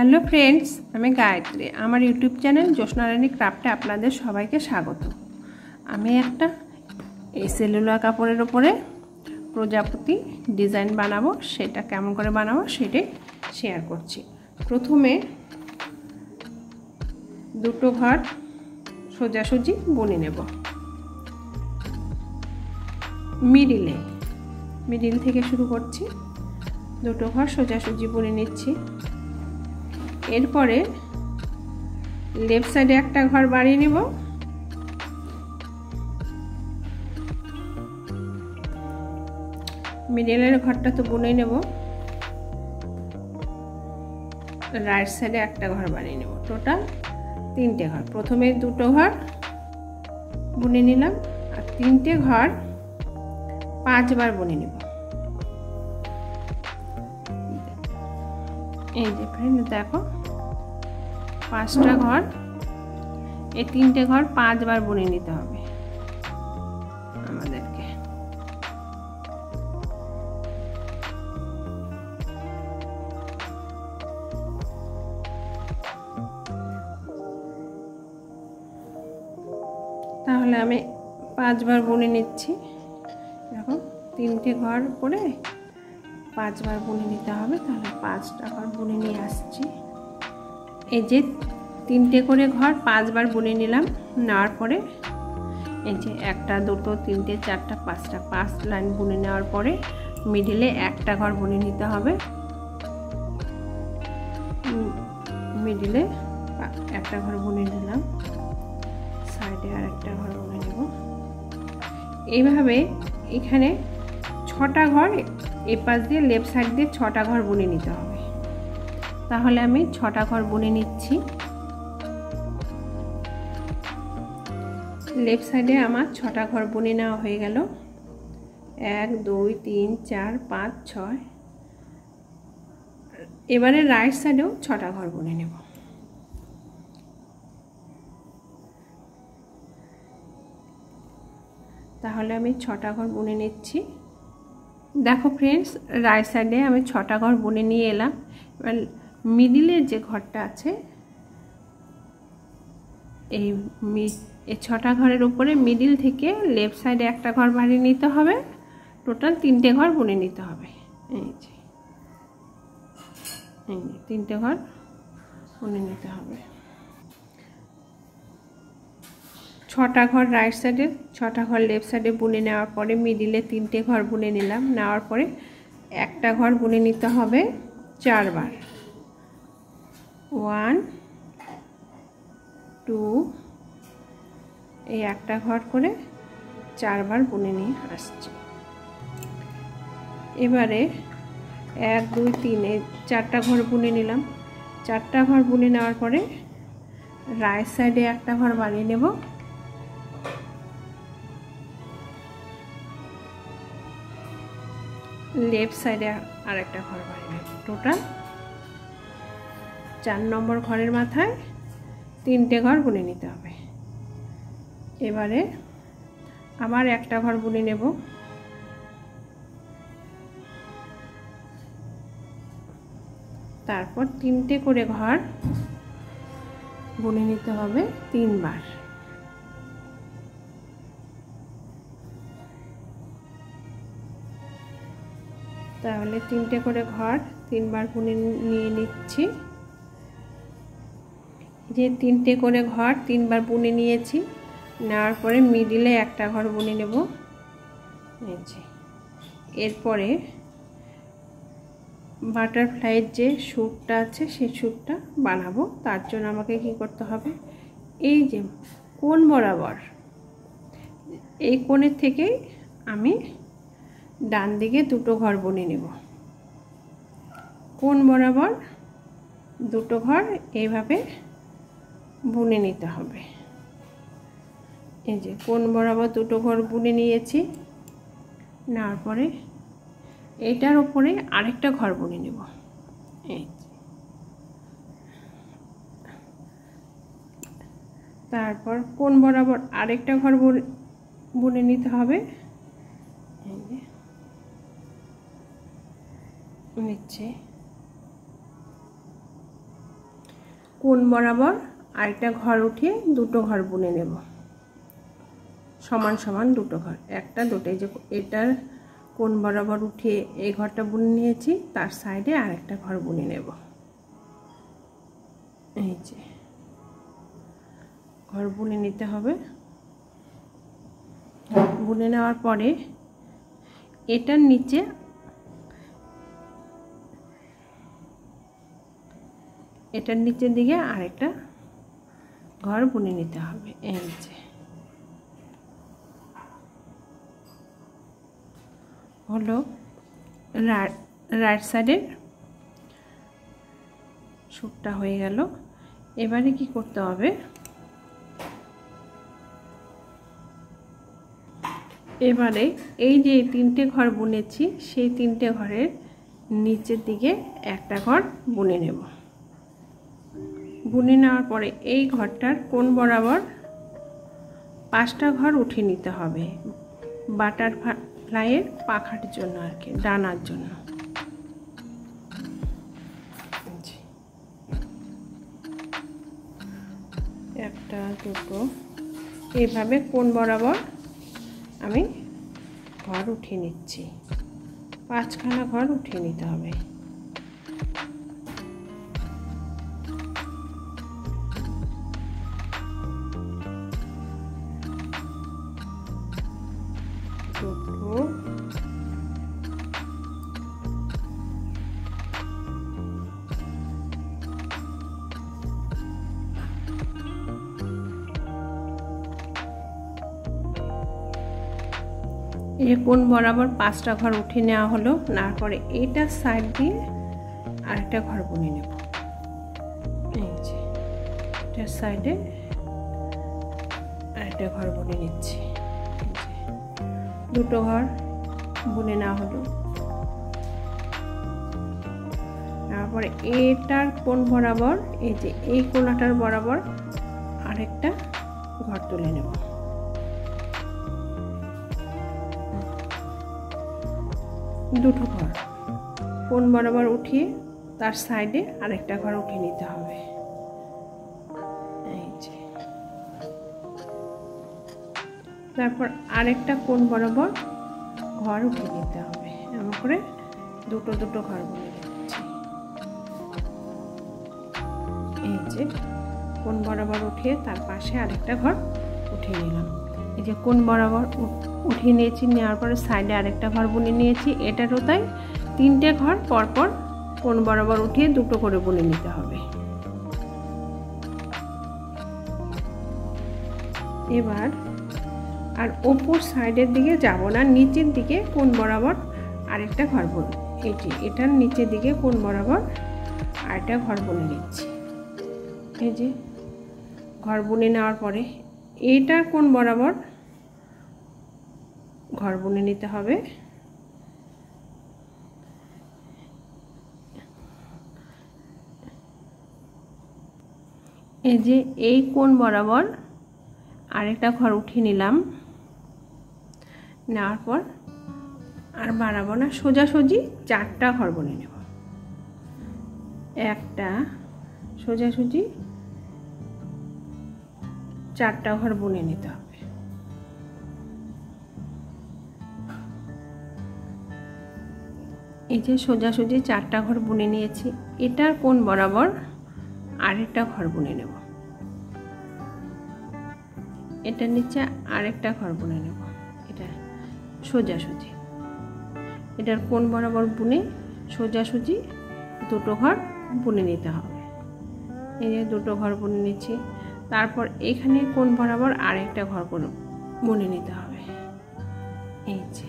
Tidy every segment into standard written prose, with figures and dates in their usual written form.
Hello friends, আমি গায়ত্রী। আমার YouTube channel জ্যোৎস্না রানী ক্রাফটে আপনাদের সবাইকে স্বাগত। আমি একটা এই সেলুলার কাপড়ের উপরে প্রজাপতি ডিজাইন বানাবো। সেটা কেমন করে বানাবো সেটাই শেয়ার করছি। প্রথমে দুটো ঘর সোজাসুজি বুনে নেব। মিডিল থেকে শুরু করছি। দুটো ঘর সোজাসুজি বুনে নিচ্ছি। এরপরে লেফট সাইডে একটা ঘর বাড়িয়ে নেব। মিডলের ঘরটা তো বুনে নেব। রাইট সাইডে একটা ঘর বানিয়ে নেব। টোটাল তিনটে ঘর। প্রথমে দুটো ঘর বুনে নিলাম আর তিনটে ঘর 5 বার বুনে নেব। এই যে ফ্রেন্ড দেখো, 5টা ঘর, এই তিনটে ঘর 5 বার বুনে নিতে হবে আমাদেরকে। তাহলে আমি 5 বার বুনে নিচ্ছি। দেখো, তিনটে ঘর করে 5 বার বুনে নিতে হবে। তাহলে 5টা ঘর বুনে নিয়ে আসছি। এই যে তিনটে করে ঘর 5 বার বুনে নিলাম। নেওয়ার পরে এই যে 1টা 2টো 3টে 4টা 5টা 5 লাইন বুনে নেওয়ার পরে মিডিলে একটা ঘর বুনে নিতে হবে। মিডিলে একটা ঘর বুনে নিলাম, সাইডে আর একটা ঘর বুনে নেব। এইভাবে এখানে 6টা ঘর, এই পাশ দিয়ে লেফট সাইড দিয়ে 6টা ঘর বুনে নিতে হবে। তাহলে আমি 6টা ঘর বুনে নিচ্ছি। লেফট সাইডে আমার 6টা ঘর বুনে নেওয়া হয়ে গেল। 1 2 3 4 5 6। এবারে রাইট সাইডেও 6টা ঘর বুনে নেব। তাহলে আমি 6টা ঘর বুনে নিচ্ছি। দেখো ফ্রেন্ডস, রাইট সাইডে আমি 6টা ঘর বুনে নিয়ে এলাম। এবার মিডিলের যে ঘরটা আছে, এই 6টা ঘরের উপরে মিডিল থেকে লেফট সাইডে একটা ঘর বাড়িয়ে নিতে হবে। টোটাল 3টে ঘর বুনে নিতে হবে। এই যে 3টে ঘর বুনে নিতে হবে। 6টা ঘর রাইট সাইডে, 6টা ঘর লেফট সাইডে বুনে নেওয়ার পরে মিডিলে 3টে ঘর বুনে নিলাম। নেওয়ার পরে একটা ঘর বুনে নিতে হবে 4 বার। 1 2, এই একটা ঘর করে 4 বার বুনে নিয়ে আসছি। এবারে 1 2 3, এই 4টা ঘর বুনে নিলাম। 4টা ঘর বুনে নেওয়ার পরে রাইট সাইডে একটা ঘর বানিয়ে নেব। লেফট সাইডে আর একটা ঘর বানিয়ে নেব। টোটাল 4 নম্বর ঘরের মাথায় 3টে ঘর বুনে নিতে হবে। এবারে আবার একটা ঘর বুনে নেব। তারপর 3টে করে ঘর বুনে নিতে হবে 3 বার। তাহলে 3টে করে ঘর 3 বার বুনে নিয়ে নিচ্ছি। যে 3টে করে ঘর 3 বার বুনে নিয়েছি। নেওয়ার পরে মিডিলে একটা ঘর বুনে নেব। এরপরে বাটারফ্লাইয়ের যে সুটটা আছে সেই সুটটা বানাবো। তার জন্য আমাকে কি করতে হবে, এই যে কোণ বরাবর, এই কোণের থেকেই আমি ডান দিকে 2টো ঘর বুনে নেব। কোণ বরাবর 2টো ঘর এইভাবে বুনে নিতে হবে। এই যে কোণ বরাবর 2টো ঘর বুনে নিয়েছি। নেওয়ার পরে এইটার উপরে আরেকটা ঘর বুনে নেব। এই তারপর কোণ বরাবর আরেকটা ঘর বুনে নিতে হবে। এই যে নিচ্ছে কোণ বরাবর আরেকটা ঘর উঠিয়ে দুটো ঘর বুনে নেব, সমান সমান দুটো ঘর, একটা দুটো। এই যে এটার কোণ বরাবর উঠিয়ে এই ঘরটা বুনে নিয়েছি, তার সাইডে আরেকটা ঘর বুনে নেব। এই যে ঘর বুনে নিতে হবে। বুনে নেওয়ার পরে এটার নিচে নিচের দিকে আরেকটা ঘর বুনে নিতে হবে। এই যে হলো রাইট সাইডের শ্যুটটা হয়ে গেল। এবারে কি করতে হবে, এবারে এই যে তিনটে ঘর বুনেছি সেই তিনটে ঘরের নিচের দিকে একটা ঘর বুনে নেব। বুনে নেওয়ার পরে এই ঘরটার কোণ বরাবর 5টা ঘর উঠিয়ে নিতে হবে, বাটারফ্লাইয়ের পাখার জন্য আর কি, ডানার জন্য। একটা দুটো এইভাবে কোণ বরাবর আমি ঘর উঠিয়ে নিচ্ছি, 5খানা ঘর উঠিয়ে নিতে হবে। এই কোণ বরাবর 5টা ঘর উঠিয়ে নেওয়া হলো। নেওয়ার পরে এইটার সাইড দিয়ে আরেকটা ঘর বুনে নেব। এই যে এটার সাইডে আরেকটা ঘর বুনে নিচ্ছি। দুটো ঘর বুনে নেওয়া হলো। তারপরে এটার কোণ বরাবর, এই যে এই কোণাটার বরাবর আরেকটা ঘর তুলে নেব। দুটো ঘর কোণ বরাবর উঠিয়ে তার সাইডে আরেকটা ঘর উঠিয়ে নিতে হবে। এই যে তারপর আরেকটা কোণ বরাবর ঘর উঠিয়ে নিতে হবে। এমন করে দুটো দুটো ঘর বুনে নিচ্ছি। এই যে কোণ বরাবর উঠিয়ে তার পাশে আরেকটা ঘর উঠিয়ে নিলাম। এই যে কোণ বরাবর উঠিয়ে নিয়েছি, নেওয়ার পরে সাইডে আরেকটা ঘর বুনে নিয়েছি। এটারও তাই 3টে ঘর পরপর কোণ বরাবর উঠিয়ে দুটো করে বুনে নিতে হবে। এবার আর ওপর সাইডের দিকে যাব না, নিচের দিকে কোণ বরাবর আরেকটা ঘর বুনে, এই যে এটার নিচের দিকে কোণ বরাবর আরেকটা ঘর বুনে নিচ্ছি। এই যে ঘর বুনে নেওয়ার পরে এইটার কোণ বরাবর ঘর বুনে নিতে হবে। এই যে এই কোণ বরাবর আরেকটা ঘর উঠিয়ে নিলাম। নেওয়ার পর আর বাড়াবো না, সোজাসুজি 4টা ঘর বুনে নেব। একটা সোজাসুজি 4টা ঘর বুনে নিতে হবে। এই যে সোজাসুজি 4টা ঘর বুনে নিয়েছি। এটার কোণ বরাবর আরেকটা ঘর বুনে নেব। এটার নিচে আরেকটা ঘর বুনে নেব। এটা সোজাসুজি, এটার কোণ বরাবর বুনে সোজাসুজি দুটো ঘর বুনে নিতে হবে। এই যে দুটো ঘর বুনে নিচ্ছি। তারপর এখানে কোণ বরাবর আরেকটা ঘর বুনে নিতে হবে। এই যে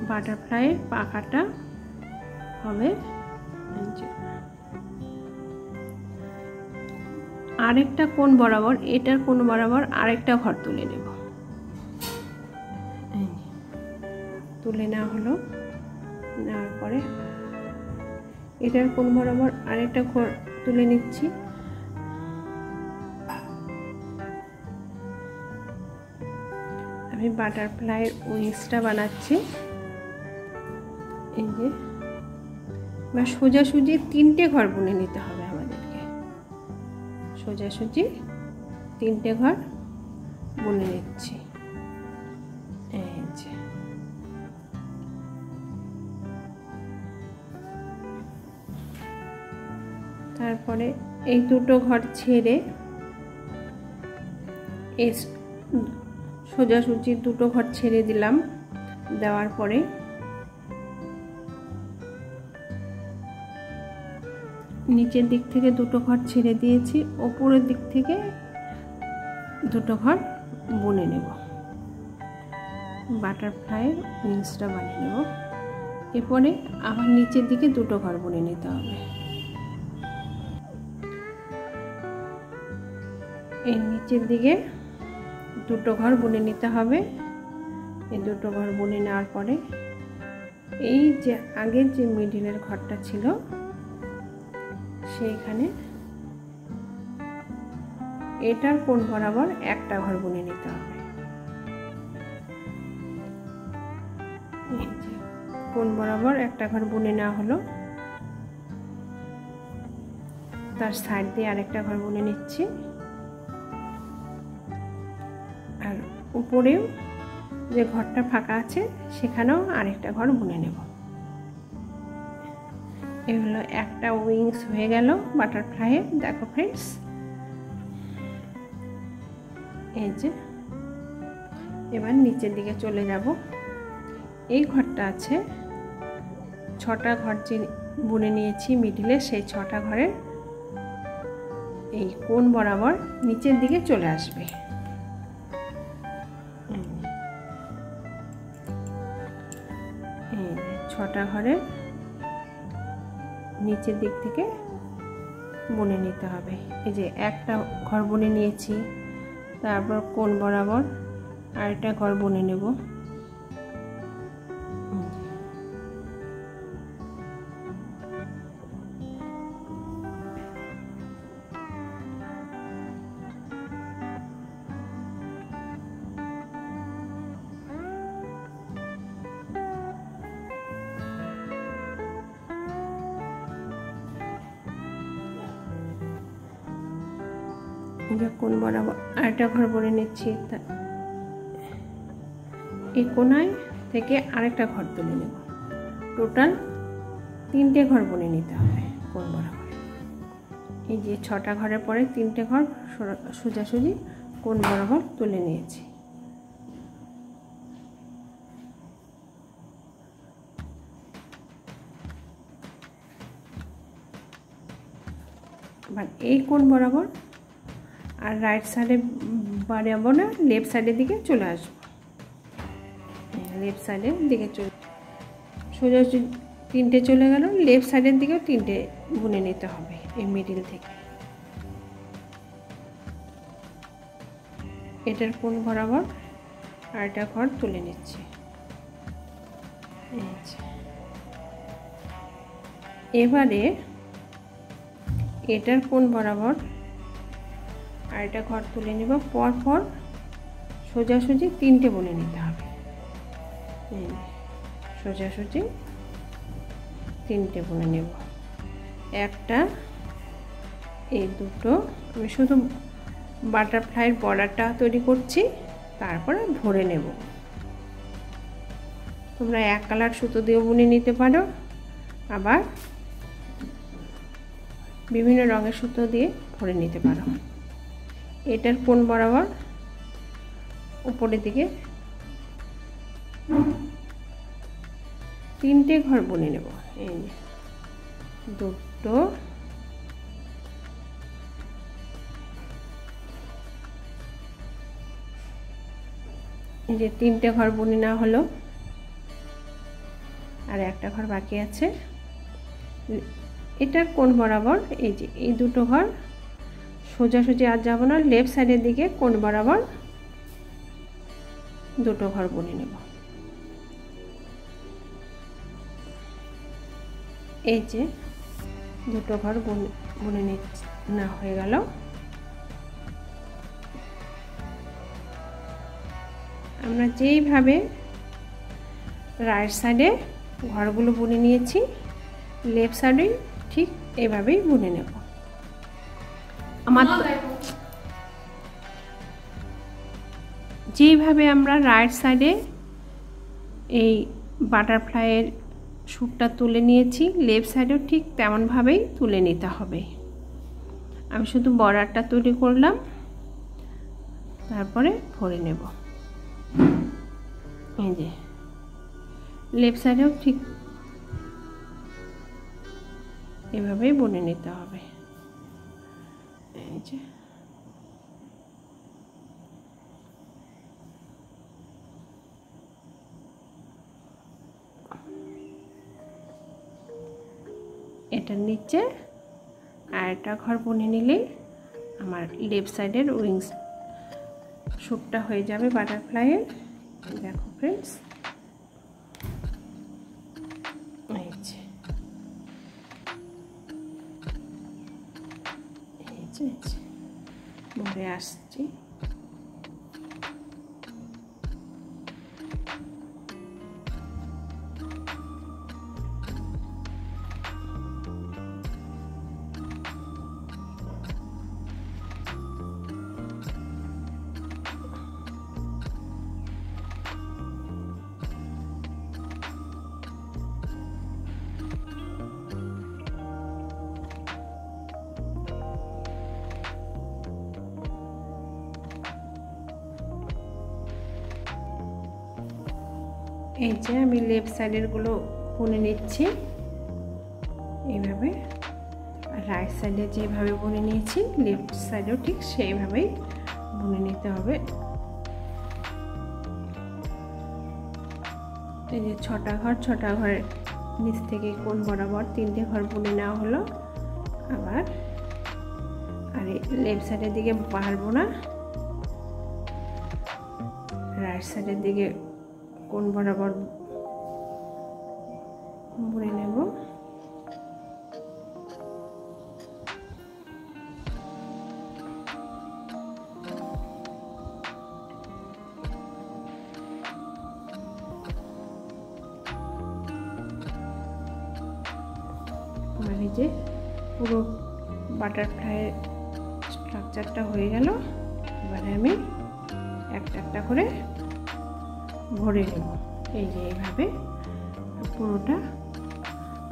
বাটারফ্লাইয়ের পাখাটা হবে। আরেকটা কোণ বরাবর, এটার কোণ বরাবর আরেকটা ঘর তুলে নেব। তুলে নেওয়া হলো। নেওয়ার পরে এটার কোণ বরাবর আরেকটা ঘর তুলে নিচ্ছি। আমি বাটারফ্লাইয়ের উইংসটা বানাচ্ছি। এই যে সোজাসুজি 3টে ঘর বুনে নিতে হবে আমাদের। সোজাসুজি 3টে ঘর বুনে নিচ্ছি। এই যে তারপরে এই দুটো ঘর ছেড়ে এই সোজাসুজি দুটো ঘর ছেড়ে দিলাম। দেওয়ার পরে নিচের দিক থেকে দুটো ঘর ছেড়ে দিয়েছি, ওপরের দিক থেকে দুটো ঘর বুনে নেব, বাটারফ্লাইয়ের উইংসটা বানিয়ে নেব। এরপরে আবার নিচের দিকে দুটো ঘর বুনে নিতে হবে। এই নিচের দিকে দুটো ঘর বুনে নিতে হবে। এই দুটো ঘর বুনে নেওয়ার পরে এই যে আগের যে মিডিলের ঘরটা ছিল সেইখানে এটার কোণ বরাবর একটা ঘর বুনে নিতে হবে। এই যে কোণ বরাবর একটা ঘর বুনে নেওয়া হলো। তার সাইড দিয়ে আরেকটা ঘর বুনে নিচ্ছি, আর উপরেও যে ঘরটা ফাঁকা আছে সেখানেও আরেকটা ঘর বুনে নেব। এই হলো একটা উইংস হয়ে গেল বাটারফ্লাইয়ের। দেখো ফ্রেন্ডস, এই যে এবার নিচের দিকে চলে যাব। এই ঘরটা আছে 6টা ঘর যে বুনে নিয়েছি মিডিলে, সেই 6টা ঘরের এই কোণ বরাবর নিচের দিকে চলে আসবে। এই 6টা ঘরের নিচের দিক থেকে বুনে নিতে হবে। এই যে একটা ঘর বুনে নিয়েছি, তারপর কোণ বরাবর আরেকটা ঘর বুনে নেব। কোণ বরাবর আরেকটা ঘর বুনে নিচ্ছি। এই কোণায় থেকে আরেকটা ঘর তুলে নেব। টোটাল 3টে ঘর বুনে নিতে হবে কোণ বরাবর। এই যে 6টা ঘরের পরে 3টে ঘর সোজাসুজি কোণ বরাবর তুলে নিয়েছি। এবার এই কোণ বরাবর আর রাইট সাইডে বাড়াবো না, লেফট সাইডের দিকে চলে আসবো। লেফট সাইডের দিকে চলে সোজা 3টে চলে গেল, লেফট সাইডের দিকেও 3টে বুনে নিতে হবে। এই মিডিল থেকে এটার কোণ বরাবর আরেকটা ঘর তুলে নিচ্ছি। এবারে এটার কোণ বরাবর আরেকটা ঘর তুলে নেব। পরপর সোজাসুজি 3টে বুনে নিতে হবে। সোজাসুজি 3টে বুনে নেব। একটা, এই দুটো। আমি শুধু বাটারফ্লাইয়ের বর্ডারটা তৈরি করছি, তারপরে ভরে নেব। তোমরা এক কালার সুতো দিয়েও বুনে নিতে পারো, আবার বিভিন্ন রঙের সুতো দিয়ে ভরে নিতে পারো। এটার কোণ বরাবর উপরের দিকে 3টে ঘর বুনে নেব। এই দুটো, এই যে 3টে ঘর বুনে নেওয়া হলো, আর একটা ঘর বাকি আছে। এটার কোণ বরাবর এই যে এই দুটো ঘর সোজাসুজি আর যাব না, লেফট সাইডের দিকে কোণ বরাবর দুটো ঘর বুনে নেব। এই যে দুটো ঘর বুনে না হয়ে গেল। আমরা যেইভাবে রাইট সাইডে ঘরগুলো বুনে নিয়েছি, লেফট সাইডে ঠিক এইভাবেই বুনে নেব। আমার যেইভাবে আমরা রাইট সাইডে এই বাটারফ্লাইয়ের শ্যুটটা তুলে নিয়েছি, লেফট সাইডেও ঠিক তেমনভাবেই তুলে নিতে হবে। আমি শুধু বর্ডারটা তৈরি করলাম, তারপরে ভরে নেব। এই যে লেফট সাইডেও ঠিক এভাবেই বুনে নিতে হবে। এই যে এটার নিচে আরেকটা ঘর বুনে নিলেই আমার লেফট সাইডের উইংস শ্যুটটা হয়ে যাবে বাটারফ্লাইয়ের। দেখো ফ্রেন্ডস, ভরে আসছি। এই যে আমি লেফট সাইডের গুলো বুনে নিচ্ছি এইভাবে, আর রাইট সাইডে যেভাবে বুনে নিয়েছি লেফট সাইডেও ঠিক সেইভাবেই বুনে নিতে হবে। এই যে 6টা ঘর, 6টা ঘরের নিচ থেকে কোণ বরাবর 3টে ঘর বুনে নেওয়া হলো। আবার আর লেফট সাইডের দিকে পারবো না, রাইট সাইডের দিকে কোণ বরাবর বুনে নেব। আমার এই যে পুরো বাটারফ্লাইয়ের স্ট্রাকচারটা হয়ে গেল। এবারে আমি একটা একটা করে ভরে নেব। এই যে এইভাবে পুরোটা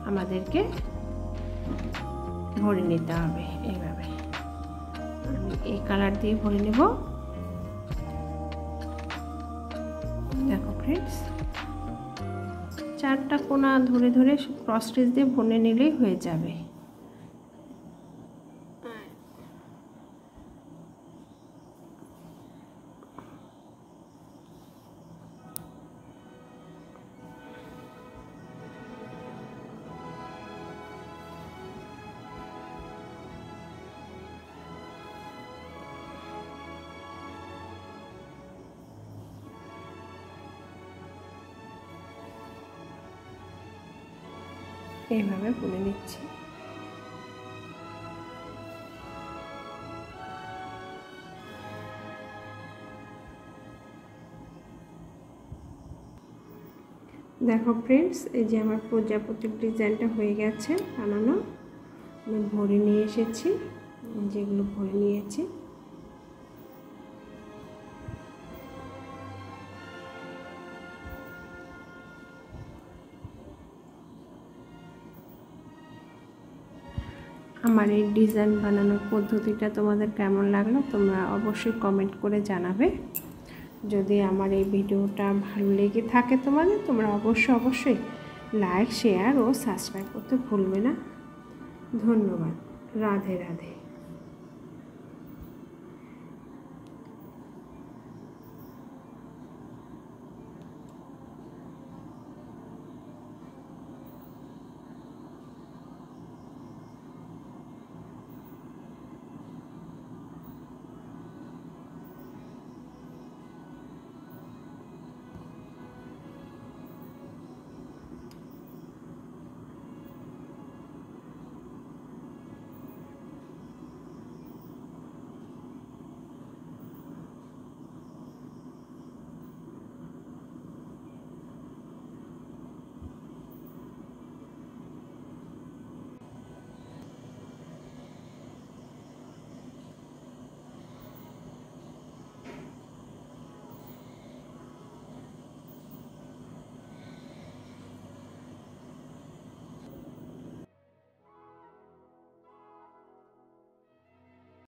আমাদেরকে ভরে নিতে হবে। এইভাবে আমি এই কালার দিয়ে ভরে নেব। দেখো ফ্রেন্ডস, 4টা কোণা ধরে ধরে ক্রস স্টিচ দিয়ে বুনে নিলেই হয়ে যাবে। এইভাবে বুনে নিচ্ছি। দেখো ফ্রেন্ডস, এই যে আমার প্রজাপতির ডিজাইনটা হয়ে গেছে বানানো। আমি ভরে নিয়ে এসেছি, যেগুলো ভরে নিয়েছি। আমার এই ডিজাইন বানানোর পদ্ধতিটা তোমাদের কেমন লাগলো তোমরা অবশ্যই কমেন্ট করে জানাবে। যদি আমার এই ভিডিওটা ভালো লেগে থাকে তোমাদের, তোমরা অবশ্যই লাইক, শেয়ার ও সাবস্ক্রাইব করতে ভুলবে না। ধন্যবাদ। রাধে রাধে।